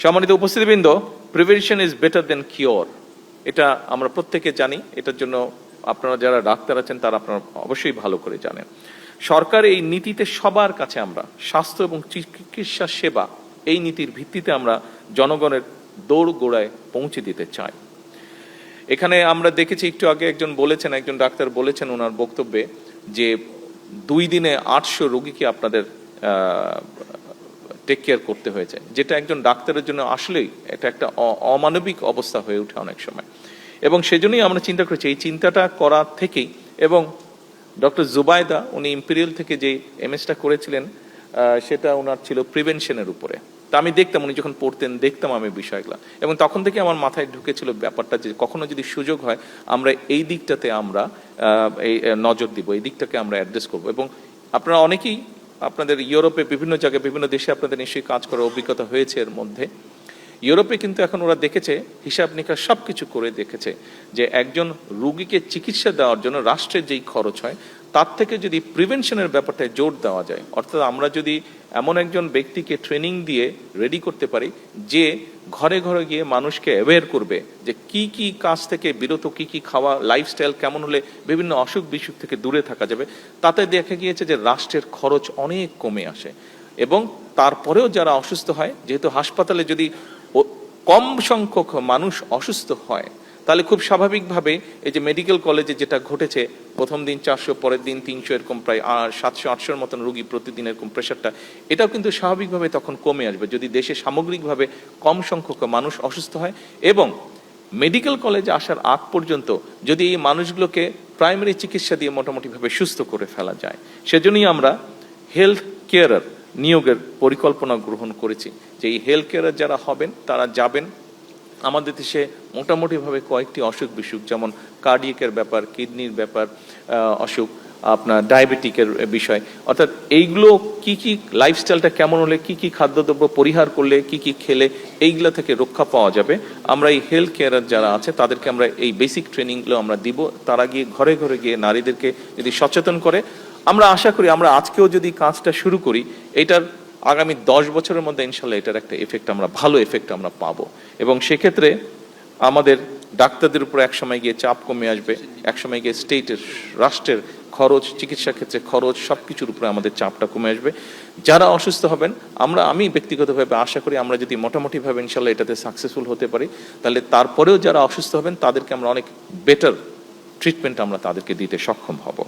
সম্মানিত উপস্থিতিবৃন্দ, prevention is better than cure, এটা আমরা প্রত্যেকে জানি। এটার জন্য আপনারা যারা ডাক্তার আছেন তারা আপনারা অবশ্যই ভালো করে জানেন। সরকার এই নীতিতে সবার কাছে আমরা স্বাস্থ্য এবং চিকিৎসা সেবা এই নীতির ভিত্তিতে আমরা জনগণের দৌড় গোড়ায় পৌঁছে দিতে চাই। এখানে আমরা দেখেছি একটু আগে একজন ডাক্তার বলেছেন ওনার বক্তব্যে যে 2 দিনে 800 রোগীকে আপনাদের টেক কেয়ার করতে হয়েছে, যেটা একজন ডাক্তারের জন্য আসলেই এটা একটা অমানবিক অবস্থা হয়ে ওঠে অনেক সময়। এবং সেজন্যই আমরা চিন্তা করেছি এই চিন্তাটা করা থেকেই। এবং ডক্টর জুবাইদা উনি ইম্পেরিয়াল থেকে যে এমএসটা করেছিলেন সেটা ওনার ছিল প্রিভেনশনের উপরে। তা আমি দেখতাম উনি যখন পড়তেন দেখতাম আমি বিষয়গুলো, এবং তখন থেকে আমার মাথায় ঢুকেছিল ব্যাপারটা যে কখনো যদি সুযোগ হয় আমরা এই দিকটাতে আমরা এই নজর দিব, এই দিকটাকে আমরা অ্যাড্রেস করব। এবং আপনারা অনেকেই আপনাদের ইউরোপে বিভিন্ন জায়গায় বিভিন্ন দেশে আপনাদের নিশ্চয়ই কাজ করার অভিজ্ঞতা হয়েছে। এর মধ্যে ইউরোপে কিন্তু এখন ওরা দেখেছে, হিসাব নিকাশ সব কিছু করে দেখেছে যে একজন রুগীকে চিকিৎসা দেওয়ার জন্য রাষ্ট্রের যেই খরচ হয় তার থেকে যদি প্রিভেনশনের ব্যাপারটায় জোর দেওয়া যায়, অর্থাৎ আমরা যদি এমন একজন ব্যক্তিকে ট্রেনিং দিয়ে রেডি করতে পারি যে ঘরে ঘরে গিয়ে মানুষকে অ্যাওয়্যার করবে যে কি কি কাজ থেকে বিরত, কি কি খাওয়া, লাইফস্টাইল কেমন হলে বিভিন্ন অসুখ বিসুখ থেকে দূরে থাকা যাবে, তাতে দেখা গিয়েছে যে রাষ্ট্রের খরচ অনেক কমে আসে। এবং তারপরেও যারা অসুস্থ হয়, যেহেতু হাসপাতালে যদি কম সংখ্যক মানুষ অসুস্থ হয় তাহলে খুব স্বাভাবিকভাবে এই যে মেডিকেল কলেজে যেটা ঘটেছে, প্রথম দিন 400, পরের দিন 300, এরকম প্রায় 700-800 মতন রোগী প্রতিদিন, এরকম প্রেশারটা এটাও কিন্তু স্বাভাবিকভাবে তখন কমে আসবে যদি দেশে সামগ্রিকভাবে কম সংখ্যক মানুষ অসুস্থ হয়। এবং মেডিকেল কলেজে আসার আগ পর্যন্ত যদি এই মানুষগুলোকে প্রাইমারি চিকিৎসা দিয়ে মোটামুটিভাবে সুস্থ করে ফেলা যায়, সেজন্যই আমরা হেলথ কেয়ারার নিয়োগের পরিকল্পনা গ্রহণ করেছি যে এই হেলথ কেয়ারার যারা হবেন তারা যাবেন আমাদের দেশে মোটামুটিভাবে কয়েকটি অসুখ বিসুখ, যেমন কার্ডিয়াকের ব্যাপার, কিডনির ব্যাপার, অসুখ, আপনার ডায়াবেটিকের বিষয়, অর্থাৎ এইগুলো কি কি লাইফস্টাইলটা কেমন হলে কি কি খাদ্যদ্রব্য পরিহার করলে কি কি খেলে এইগুলো থেকে রক্ষা পাওয়া যাবে। আমরা এই হেলথ কেয়ারার যারা আছে তাদেরকে আমরা এই বেসিক ট্রেনিংগুলো আমরা দিব। তারা গিয়ে ঘরে ঘরে গিয়ে নারীদেরকে যদি সচেতন করে, আমরা আশা করি আমরা আজকেও যদি কাজটা শুরু করি এটার আগামী 10 বছরের মধ্যে ইনশাল্লাহ এটার একটা এফেক্ট আমরা, ভালো এফেক্ট আমরা পাবো। এবং সেক্ষেত্রে আমাদের ডাক্তারদের উপর একসময় গিয়ে চাপ কমে আসবে, একসময় গিয়ে স্টেটের, রাষ্ট্রের খরচ, চিকিৎসা ক্ষেত্রে খরচ, সব কিছুর উপরে আমাদের চাপটা কমে আসবে। যারা অসুস্থ হবেন আমি ব্যক্তিগতভাবে আশা করি আমরা যদি মোটামুটিভাবে ইনশাল্লাহ এটাতে সাকসেসফুল হতে পারি তাহলে তারপরেও যারা অসুস্থ হবেন তাদেরকে আমরা অনেক বেটার ট্রিটমেন্ট আমরা তাদেরকে দিতে সক্ষম হব।